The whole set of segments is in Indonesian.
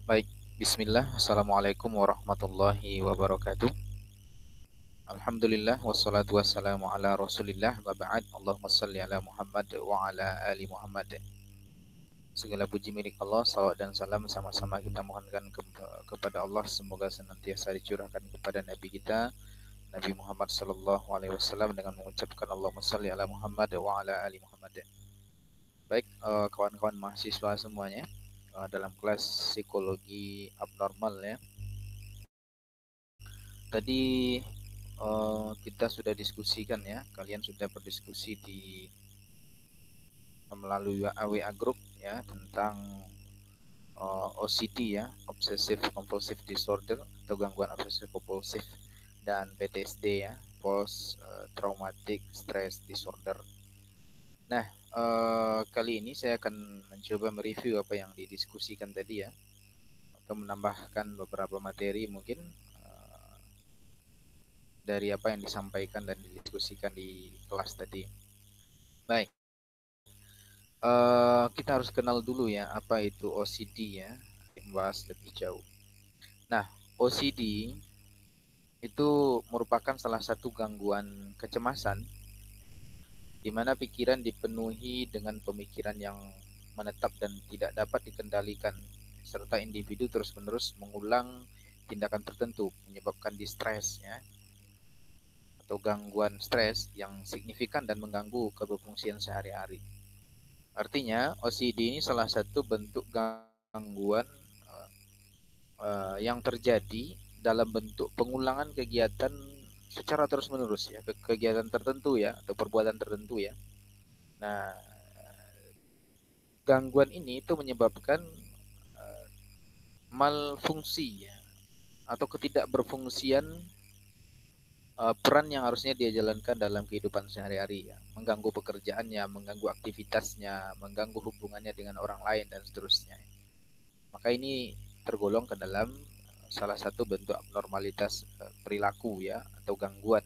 Baik, Bismillah, Assalamualaikum warahmatullahi wabarakatuh. Alhamdulillah, wassalatu wassalamu ala rasulillah, wa ba'd. Allahumma salli ala Muhammad wa ala ali Muhammad. Segala puji milik Allah, salawat dan salam sama-sama kita mohonkan kepada Allah. Semoga senantiasa dicurahkan kepada Nabi kita, Nabi Muhammad sallallahu alaihi wasallam, dengan mengucapkan Allahumma salli ala Muhammad wa ala ali Muhammad. Baik, kawan-kawan mahasiswa semuanya, dalam kelas psikologi abnormal ya. Tadi kita sudah diskusikan ya, kalian sudah berdiskusi di melalui WA group ya tentang OCD ya, Obsessive Compulsive Disorder atau gangguan obsesif kompulsif, dan PTSD ya, Post Traumatic Stress Disorder. Nah, kali ini saya akan mencoba mereview apa yang didiskusikan tadi ya, atau menambahkan beberapa materi mungkin dari apa yang disampaikan dan didiskusikan di kelas tadi. Baik, kita harus kenal dulu ya apa itu OCD ya, membahas lebih jauh. Nah, OCD itu merupakan salah satu gangguan kecemasan di mana pikiran dipenuhi dengan pemikiran yang menetap dan tidak dapat dikendalikan, serta individu terus-menerus mengulang tindakan tertentu menyebabkan distres ya, atau gangguan stres yang signifikan dan mengganggu kefungsian sehari-hari. Artinya, OCD ini salah satu bentuk gangguan yang terjadi dalam bentuk pengulangan kegiatan secara terus-menerus ya, kegiatan tertentu ya, atau perbuatan tertentu ya. Nah, gangguan ini itu menyebabkan uh, malfungsi ya, atau ketidakberfungsian peran yang harusnya dia jalankan dalam kehidupan sehari-hari ya, mengganggu pekerjaannya, mengganggu aktivitasnya, mengganggu hubungannya dengan orang lain dan seterusnya. Maka ini tergolong ke dalam salah satu bentuk abnormalitas perilaku ya, atau gangguan.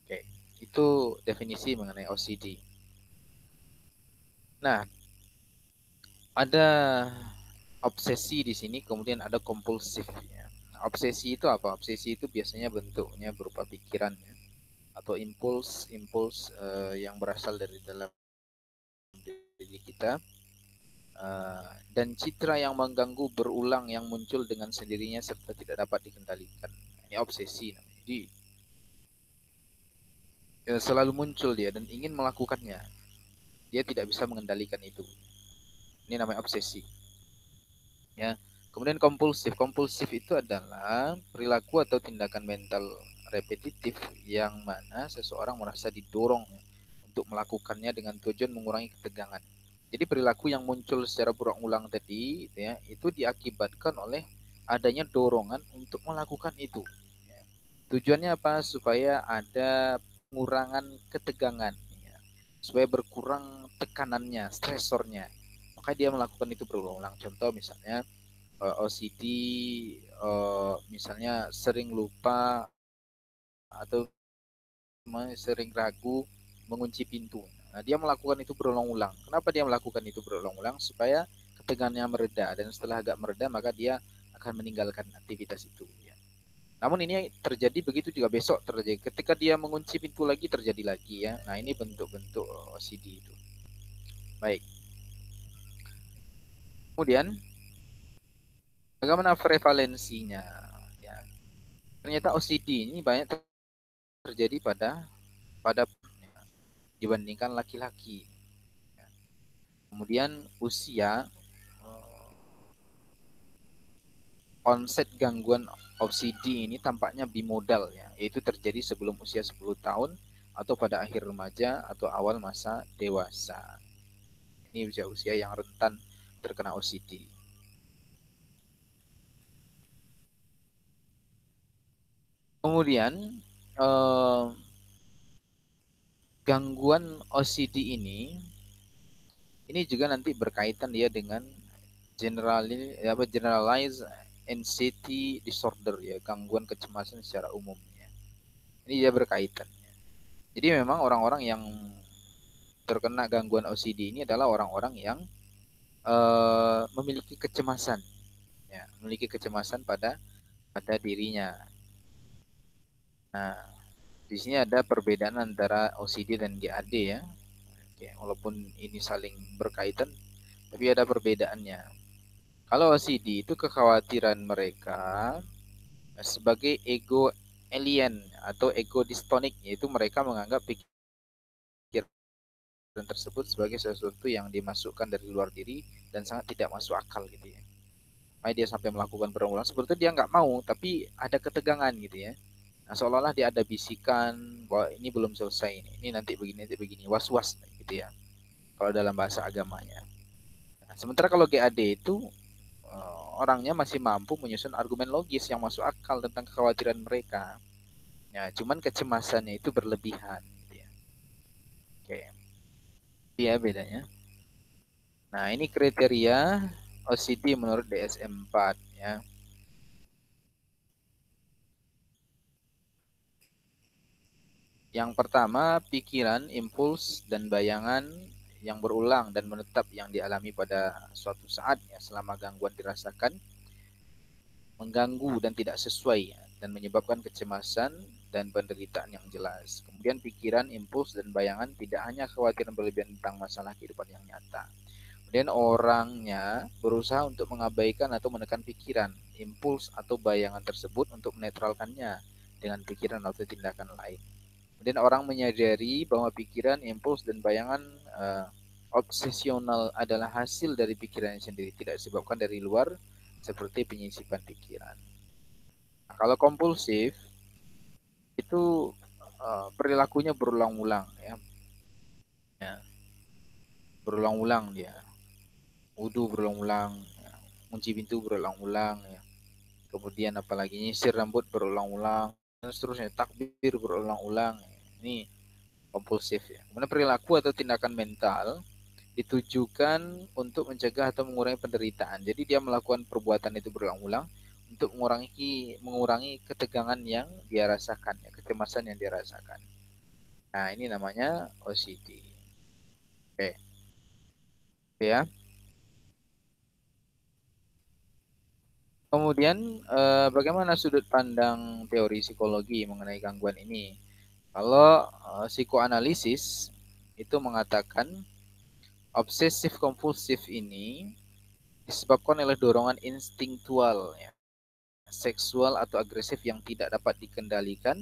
Oke, itu definisi mengenai OCD. Nah, ada obsesi di sini, kemudian ada kompulsif ya. Nah, obsesi itu apa? Obsesi itu biasanya bentuknya berupa pikiran ya, atau impuls yang berasal dari dalam diri kita, dan citra yang mengganggu berulang yang muncul dengan sendirinya serta tidak dapat dikendalikan. Ini obsesi namanya. Jadi selalu muncul dia dan ingin melakukannya. Dia tidak bisa mengendalikan itu. Ini namanya obsesi. Ya. Kemudian kompulsif. Kompulsif itu adalah perilaku atau tindakan mental repetitif yang mana seseorang merasa didorong untuk melakukannya dengan tujuan mengurangi ketegangan. Jadi perilaku yang muncul secara berulang-ulang tadi ya, itu diakibatkan oleh adanya dorongan untuk melakukan itu. Ya. Tujuannya apa? Supaya ada pengurangan ketegangan, ya. Supaya berkurang tekanannya, stresornya. Maka dia melakukan itu berulang-ulang. Contoh misalnya OCD, misalnya sering lupa atau sering ragu mengunci pintu. Nah, dia melakukan itu berulang-ulang. Kenapa dia melakukan itu berulang-ulang? Supaya ketegangannya mereda, dan setelah agak mereda maka dia akan meninggalkan aktivitas itu ya. Namun ini terjadi begitu juga besok terjadi. Ketika dia mengunci pintu lagi terjadi lagi ya. Nah, ini bentuk-bentuk OCD itu. Baik. Kemudian bagaimana prevalensinya? Ya. Ternyata OCD ini banyak terjadi pada dibandingkan laki-laki. Kemudian usia, onset gangguan OCD ini tampaknya bimodal ya, yaitu terjadi sebelum usia 10 tahun atau pada akhir remaja atau awal masa dewasa. Ini usia-usia yang rentan terkena OCD. Kemudian eh, gangguan OCD ini juga nanti berkaitan dia dengan generalized anxiety disorder ya, gangguan kecemasan secara umum ya. Ini dia berkaitan. Jadi memang orang-orang yang terkena gangguan OCD ini adalah orang-orang yang memiliki kecemasan. ya, memiliki kecemasan pada dirinya. Nah, di sini ada perbedaan antara OCD dan GAD ya. Oke, walaupun ini saling berkaitan, tapi ada perbedaannya. Kalau OCD itu kekhawatiran mereka sebagai ego alien atau ego distonik, yaitu mereka menganggap pikiran tersebut sebagai sesuatu yang dimasukkan dari luar diri dan sangat tidak masuk akal gitu ya. Makanya dia sampai melakukan berulang-ulang seperti dia nggak mau, tapi ada ketegangan gitu ya. Nah, seolah-olah dia ada bisikan bahwa ini belum selesai, ini nanti begini, was-was gitu ya. Kalau dalam bahasa agamanya. Nah, sementara kalau GAD itu orangnya masih mampu menyusun argumen logis yang masuk akal tentang kekhawatiran mereka. Ya, cuman kecemasannya itu berlebihan. Gitu ya. Oke, iya bedanya. Nah, ini kriteria OCD menurut DSM-4 ya. Yang pertama, pikiran, impuls, dan bayangan yang berulang dan menetap yang dialami pada suatu saat ya, selama gangguan dirasakan mengganggu dan tidak sesuai ya, dan menyebabkan kecemasan dan penderitaan yang jelas. Kemudian pikiran, impuls, dan bayangan tidak hanya kekhawatiran berlebihan tentang masalah kehidupan yang nyata. Kemudian orangnya berusaha untuk mengabaikan atau menekan pikiran, impuls, atau bayangan tersebut untuk menetralkannya dengan pikiran atau tindakan lain. Kemudian orang menyadari bahwa pikiran, impuls, dan bayangan obsesional adalah hasil dari pikirannya sendiri, tidak disebabkan dari luar seperti penyisipan pikiran. Nah, kalau kompulsif itu perilakunya berulang-ulang ya. Ya, berulang-ulang dia. Wudu berulang-ulang, ya. Kunci pintu berulang-ulang ya. Kemudian apalagi nyisir rambut berulang-ulang dan seterusnya, takbir berulang-ulang. Ini kompulsif ya. Kemudian perilaku atau tindakan mental ditujukan untuk mencegah atau mengurangi penderitaan. Jadi dia melakukan perbuatan itu berulang-ulang untuk mengurangi ketegangan yang dia rasakan, ya, kecemasan yang dia rasakan. Nah, ini namanya OCD. Oke, ya. Kemudian bagaimana sudut pandang teori psikologi mengenai gangguan ini? Kalau psikoanalisis itu mengatakan obsesif kompulsif ini disebabkan oleh dorongan instinktual ya, seksual atau agresif yang tidak dapat dikendalikan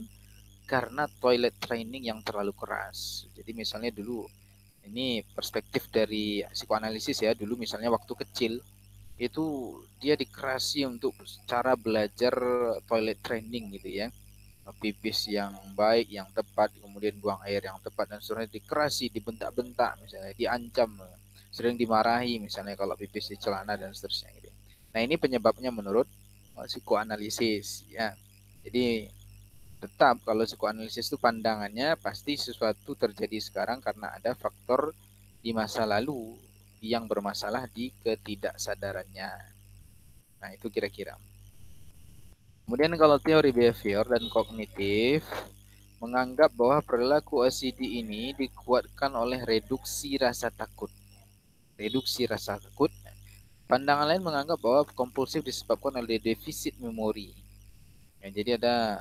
karena toilet training yang terlalu keras. Jadi misalnya dulu, ini perspektif dari psikoanalisis ya, dulu misalnya waktu kecil itu dia dikerasi untuk cara belajar toilet training gitu ya, pipis yang baik, yang tepat, kemudian buang air yang tepat dan seterusnya, dikerasi, dibentak-bentak misalnya, diancam, sering dimarahi misalnya kalau pipis di celana dan seterusnya gitu. Nah, ini penyebabnya menurut psikoanalisis ya. Jadi tetap kalau psikoanalisis itu pandangannya pasti sesuatu terjadi sekarang karena ada faktor di masa lalu yang bermasalah di ketidaksadarannya. Nah, itu kira-kira. Kemudian kalau teori behavior dan kognitif menganggap bahwa perilaku OCD ini dikuatkan oleh reduksi rasa takut. Reduksi rasa takut. Pandangan lain menganggap bahwa kompulsif disebabkan oleh defisit memori. Ya, jadi ada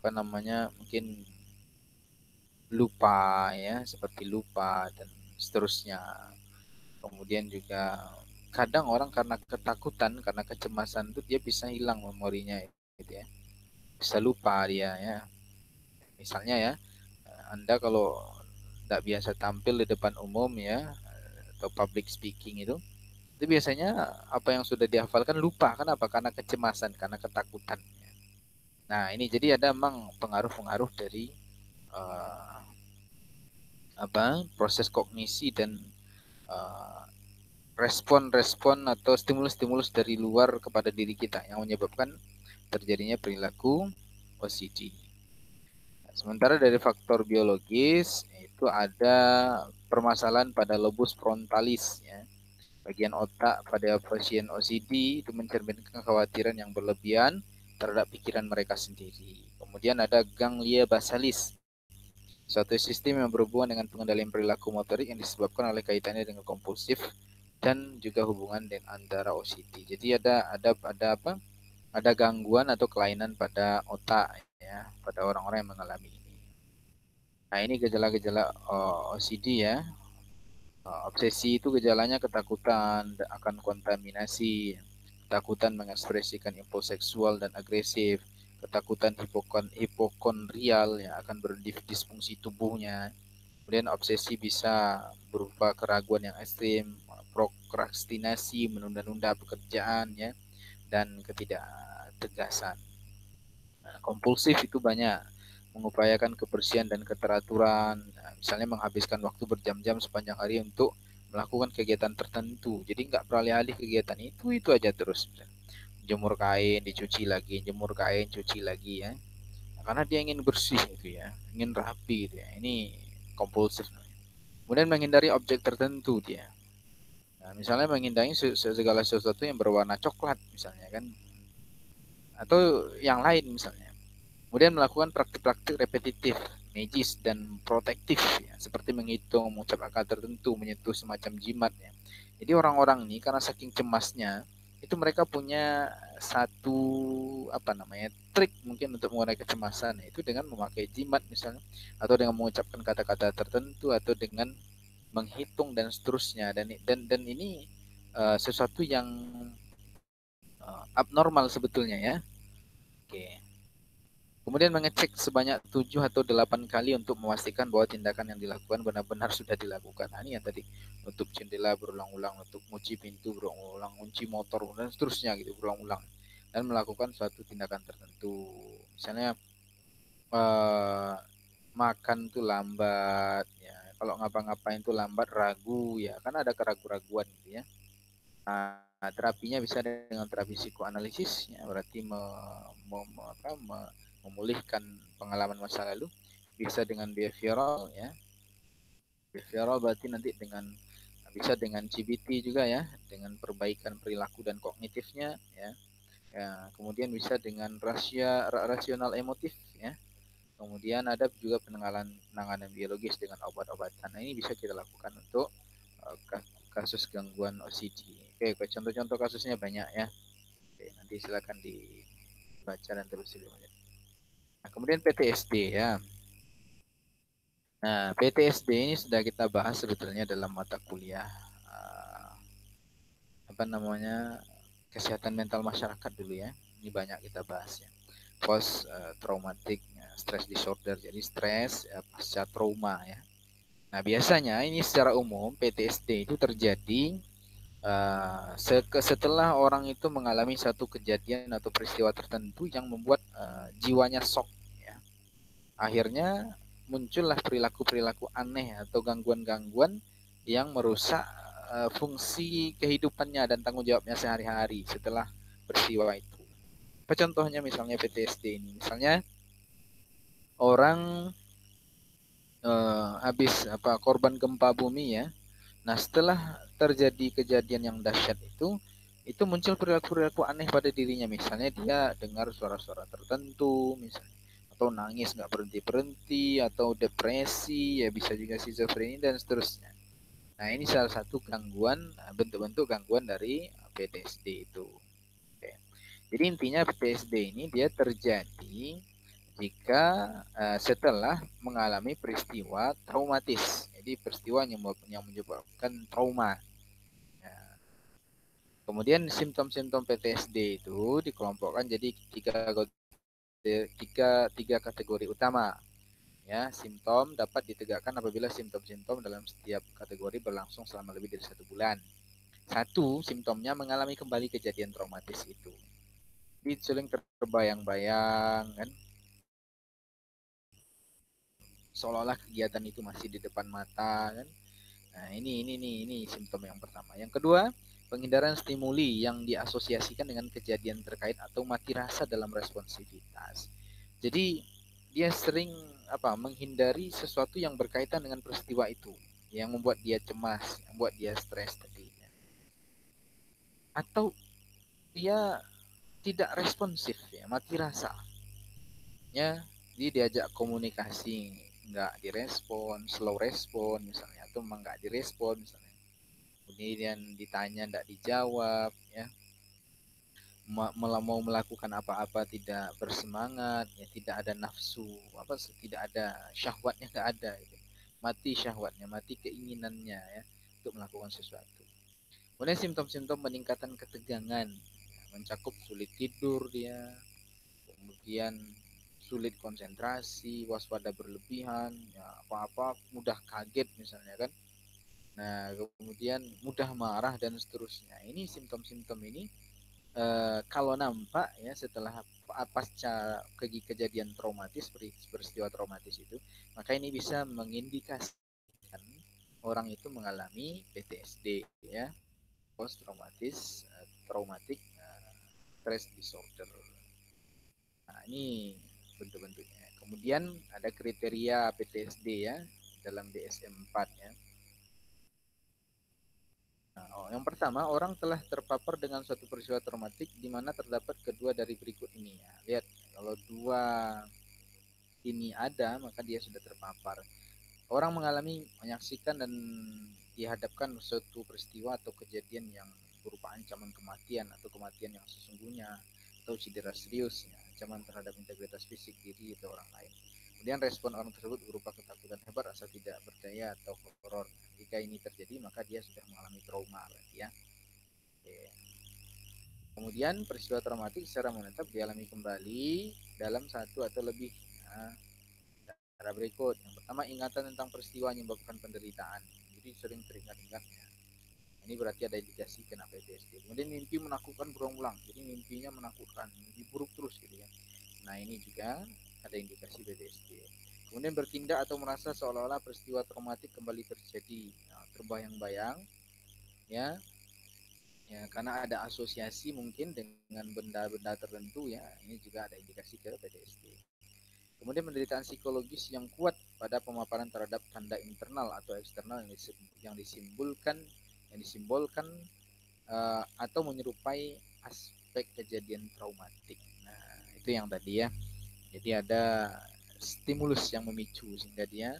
apa namanya, mungkin lupa ya, seperti lupa dan seterusnya. Kemudian juga kadang orang karena ketakutan, karena kecemasan itu dia bisa hilang memorinya gitu ya. Bisa lupa dia ya. Misalnya ya, Anda kalau tidak biasa tampil di depan umum ya, atau public speaking itu biasanya apa yang sudah dihafalkan lupa. Kenapa? Karena kecemasan, karena ketakutan. Nah, ini jadi ada memang pengaruh-pengaruh dari uh, proses kognisi dan uh, respon-respon atau stimulus-stimulus dari luar kepada diri kita yang menyebabkan terjadinya perilaku OCD. Sementara dari faktor biologis itu ada permasalahan pada lobus frontalis ya. Bagian otak pada pasien OCD itu mencerminkan kekhawatiran yang berlebihan terhadap pikiran mereka sendiri. Kemudian ada ganglia basalis, suatu sistem yang berhubungan dengan pengendalian perilaku motorik yang disebabkan oleh kaitannya dengan kompulsif dan juga hubungan dengan antara OCD. Jadi ada apa? Ada gangguan atau kelainan pada otak ya pada orang-orang yang mengalami ini. Nah, ini gejala-gejala OCD ya. Obsesi itu gejalanya ketakutan akan kontaminasi, ketakutan mengekspresikan impuls seksual dan agresif, ketakutan hipokondrial yang akan berdisfungsi tubuhnya. Kemudian obsesi bisa berupa keraguan yang ekstrim, prokrastinasi, menunda-nunda pekerjaan ya, dan ketidaktegasan. Nah, kompulsif itu banyak mengupayakan kebersihan dan keteraturan. Nah, misalnya menghabiskan waktu berjam-jam sepanjang hari untuk melakukan kegiatan tertentu. Jadi nggak beralih-alih kegiatan itu aja terus. Jemur kain, dicuci lagi, jemur kain, cuci lagi ya. Nah, karena dia ingin bersih gitu ya, ingin rapi gitu ya. Ini kompulsif. Kemudian menghindari objek tertentu dia. Nah, misalnya menghindari segala sesuatu yang berwarna coklat misalnya kan, atau yang lain misalnya. Kemudian melakukan praktik-praktik repetitif, magis dan protektif ya, seperti menghitung, mengucap angka tertentu, menyentuh semacam jimat ya. Jadi orang-orang ini karena saking cemasnya itu mereka punya satu apa namanya trik mungkin untuk mengurangi kecemasan itu dengan memakai jimat misalnya atau dengan mengucapkan kata-kata tertentu atau dengan menghitung dan seterusnya dan ini sesuatu yang abnormal sebetulnya ya. Oke. Kemudian mengecek sebanyak 7 atau 8 kali untuk memastikan bahwa tindakan yang dilakukan benar-benar sudah dilakukan. Nah, ini yang tadi nutup jendela berulang-ulang, nutup kunci pintu berulang-ulang, kunci motor dan seterusnya gitu berulang-ulang dan melakukan suatu tindakan tertentu. Misalnya eh, makan tuh lambat ya. Kalau ngapa-ngapain tuh lambat ragu ya, kan ada keraguan-raguan gitu ya. Nah, terapinya bisa dengan terapi psikoanalisis, ya, berarti memulihkan pengalaman masa lalu. Bisa dengan behavioral, ya. Behavioral berarti nanti bisa dengan CBT juga ya, dengan perbaikan perilaku dan kognitifnya, ya. Ya, kemudian bisa dengan rasional emotif, ya. Kemudian ada juga penanganan biologis dengan obat-obatan. Nah, ini bisa kita lakukan untuk kasus gangguan OCD. Oke, contoh-contoh kasusnya banyak ya. Oke, nanti silakan dibaca dan terus dilihat. Nah, kemudian PTSD ya. Nah, PTSD ini sudah kita bahas sebetulnya dalam mata kuliah apa namanya kesehatan mental masyarakat dulu ya. Ini banyak kita bahas ya. Post traumatic stress disorder. Jadi stres pasca trauma ya. Nah, biasanya ini secara umum PTSD itu terjadi setelah orang itu mengalami satu kejadian atau peristiwa tertentu yang membuat jiwanya shock ya. Akhirnya muncullah perilaku-perilaku aneh atau gangguan-gangguan yang merusak fungsi kehidupannya dan tanggung jawabnya sehari-hari setelah peristiwa itu. Apa contohnya misalnya PTSD ini? Misalnya orang habis korban gempa bumi ya. Nah, setelah terjadi kejadian yang dahsyat itu muncul perilaku-perilaku aneh pada dirinya. Misalnya dia dengar suara-suara tertentu, misalnya, atau nangis nggak berhenti-berhenti, atau depresi, ya bisa juga skizofrenia dan seterusnya. Nah, ini salah satu gangguan, bentuk-bentuk gangguan dari PTSD itu. Oke. Jadi intinya PTSD ini dia terjadi jika setelah mengalami peristiwa traumatis. Jadi peristiwa yang menyebabkan trauma. Ya. Kemudian simptom-simptom PTSD itu dikelompokkan jadi tiga kategori utama. Ya, simptom dapat ditegakkan apabila simptom-simptom dalam setiap kategori berlangsung selama lebih dari 1 bulan. Satu, simptomnya mengalami kembali kejadian traumatis itu. Jadi sering terbayang-bayang kan, seolah-olah kegiatan itu masih di depan mata kan. Nah, ini simptom yang pertama. Yang kedua, penghindaran stimuli yang diasosiasikan dengan kejadian terkait atau mati rasa dalam responsivitas. Jadi dia sering menghindari sesuatu yang berkaitan dengan peristiwa itu, yang membuat dia cemas, yang membuat dia stres tadi. Atau dia tidak responsif ya, mati rasa. Ya, dia diajak komunikasi nggak direspon, slow respon misalnya, atau memang nggak direspon misalnya. kemudian ditanya tidak dijawab, ya, mau melakukan apa-apa tidak bersemangat, ya, tidak ada nafsu, tidak ada syahwatnya, tidak ada, gitu. Mati syahwatnya, mati keinginannya, ya, untuk melakukan sesuatu. Kemudian simptom-simptom peningkatan ketegangan, ya, mencakup sulit tidur dia, kemudian sulit konsentrasi, waspada berlebihan, ya, apa-apa mudah kaget misalnya kan. Nah, kemudian mudah marah dan seterusnya. Ini simptom-simptom ini kalau nampak ya setelah pasca kejadian traumatis, peristiwa traumatis itu, maka ini bisa mengindikasikan orang itu mengalami PTSD, ya, post traumatic stress disorder. Nah, ini bentuk-bentuknya. Kemudian ada kriteria PTSD ya dalam DSM-4 ya. Nah, yang pertama, orang telah terpapar dengan suatu peristiwa traumatik di mana terdapat kedua dari berikut ini ya. Lihat, kalau dua ini ada, maka dia sudah terpapar. Orang mengalami, menyaksikan dan dihadapkan suatu peristiwa atau kejadian yang berupa ancaman kematian atau kematian yang sesungguhnya atau cedera serius, ya, ancaman terhadap integritas fisik diri atau orang lain. Kemudian respon orang tersebut berupa ketakutan hebat, rasa tidak berdaya atau horor. Jika ini terjadi, maka dia sudah mengalami trauma berarti ya. Oke. Kemudian peristiwa traumatik secara menetap dialami kembali dalam satu atau lebih, nah, cara berikut. Yang pertama, ingatan tentang peristiwa yang menyebabkan penderitaan. Jadi sering teringat-ingatnya. Ini berarti ada indikasi kena PTSD. Kemudian mimpi menakutkan berulang-ulang. Jadi mimpinya menakutkan, mimpi buruk terus gitu ya. Nah, ini juga ada indikasi PTSD. Kemudian bertindak atau merasa seolah-olah peristiwa traumatik kembali terjadi. Nah, terbayang-bayang ya. Ya, karena ada asosiasi mungkin dengan benda-benda tertentu ya. Ini juga ada indikasi ke PTSD. Kemudian penderitaan psikologis yang kuat pada pemaparan terhadap tanda internal atau eksternal yang disimbolkan atau menyerupai aspek kejadian traumatik. Nah, itu yang tadi ya. Jadi ada stimulus yang memicu sehingga dia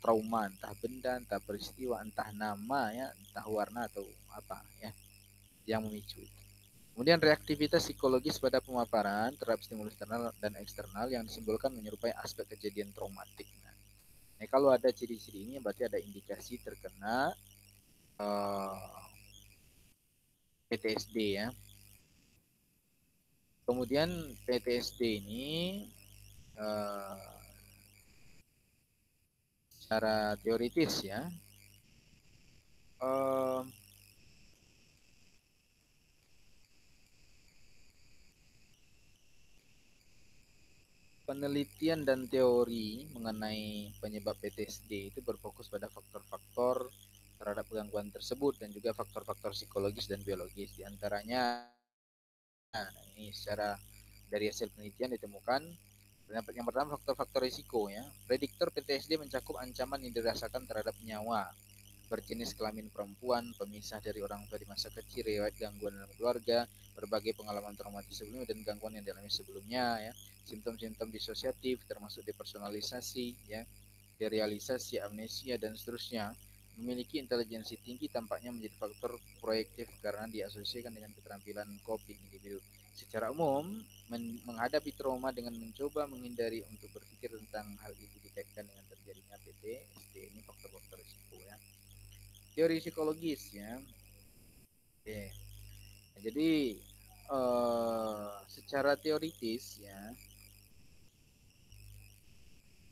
trauma, entah benda, entah peristiwa, entah nama ya, entah warna atau apa ya, yang memicu itu. Kemudian reaktivitas psikologis pada pemaparan terhadap stimulus internal dan eksternal yang disimbolkan menyerupai aspek kejadian traumatik. Nah, kalau ada ciri-ciri ini berarti ada indikasi terkena PTSD ya. Kemudian PTSD ini secara teoritis ya, penelitian dan teori mengenai penyebab PTSD itu berfokus pada faktor-faktor terhadap gangguan tersebut dan juga faktor-faktor psikologis dan biologis. Di antaranya, nah, ini secara dari hasil penelitian ditemukan yang pertama faktor-faktor risiko ya. Prediktor PTSD mencakup ancaman yang dirasakan terhadap nyawa, berjenis kelamin perempuan, pemisah dari orang tua di masa kecil, riwayat gangguan dalam keluarga, berbagai pengalaman traumatis sebelumnya dan gangguan yang dialami sebelumnya ya. Simptom-simptom disosiatif termasuk depersonalisasi ya, derealisasi, amnesia dan seterusnya. Memiliki intelijensi tinggi tampaknya menjadi faktor proyektif karena diasosiasikan dengan keterampilan coping individu. Secara umum, menghadapi trauma dengan mencoba menghindari untuk berpikir tentang hal itu dikaitkan dengan terjadinya PTSD. Ini faktor-faktor risiko ya. Teori psikologis ya. Oke. Nah, jadi secara teoritis ya,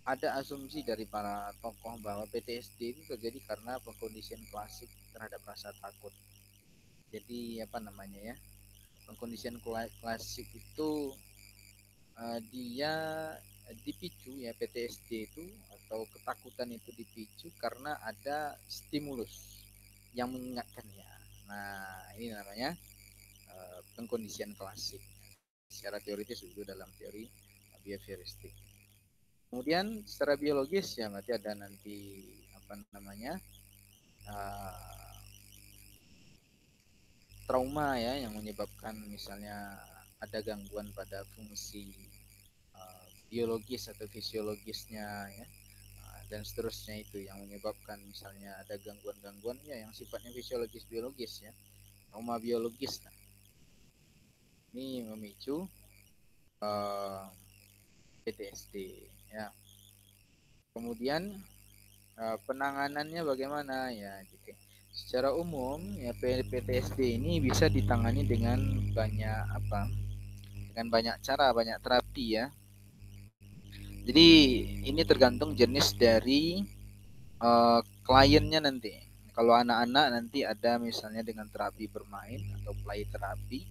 ada asumsi dari para tokoh bahwa PTSD itu terjadi karena pengkondisian klasik terhadap rasa takut. Jadi apa namanya ya? Pengkondisian klasik itu dia dipicu ya, PTSD itu atau ketakutan itu dipicu karena ada stimulus yang mengingatkannya. Nah, ini namanya pengkondisian klasik. Secara teoritis itu dalam teori behavioristik. Kemudian secara biologis ya berarti ada nanti apa namanya trauma ya yang menyebabkan misalnya ada gangguan pada fungsi biologis atau fisiologisnya ya, dan seterusnya itu yang menyebabkan misalnya ada gangguan-gangguan ya yang sifatnya fisiologis biologis ya, trauma biologis. Nah, ini memicu PTSD ya. Kemudian penanganannya bagaimana ya? Gitu. Secara umum ya PTSD ini bisa ditangani dengan banyak apa? Dengan banyak cara, banyak terapi ya. Jadi ini tergantung jenis dari kliennya nanti. Kalau anak-anak nanti ada misalnya dengan terapi bermain atau play terapi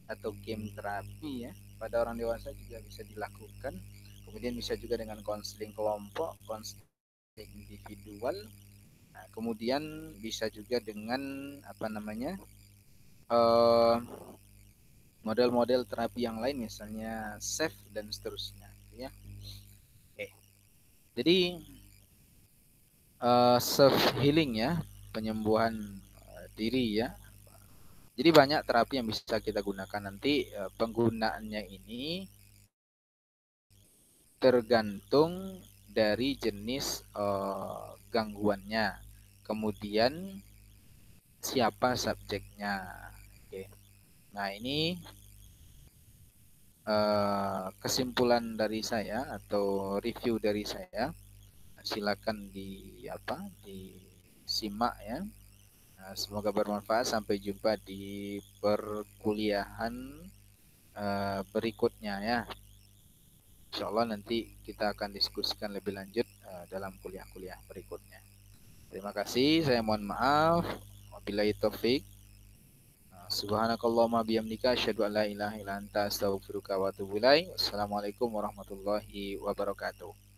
atau game terapi ya. Pada orang dewasa juga bisa dilakukan. Kemudian bisa juga dengan konseling kelompok, konseling individual. Nah, kemudian bisa juga dengan apa namanya eh, model-model terapi yang lain misalnya safe dan seterusnya ya. Oke. Jadi self healing ya, penyembuhan diri ya. Jadi banyak terapi yang bisa kita gunakan nanti penggunaannya ini tergantung dari jenis gangguannya. Kemudian siapa subjeknya. Oke. Nah, ini kesimpulan dari saya atau review dari saya. Silakan disimak ya. Nah, semoga bermanfaat. Sampai jumpa di perkuliahan berikutnya ya. Insya Allah nanti kita akan diskusikan lebih lanjut dalam kuliah-kuliah berikutnya. Terima kasih. Saya mohon maaf. Wabillahi taufik. Subhanakallahumma bihamdika asyhadu an la ilaha illa anta astaghfiruka wa atubu ilaik. Wassalamualaikum warahmatullahi wabarakatuh.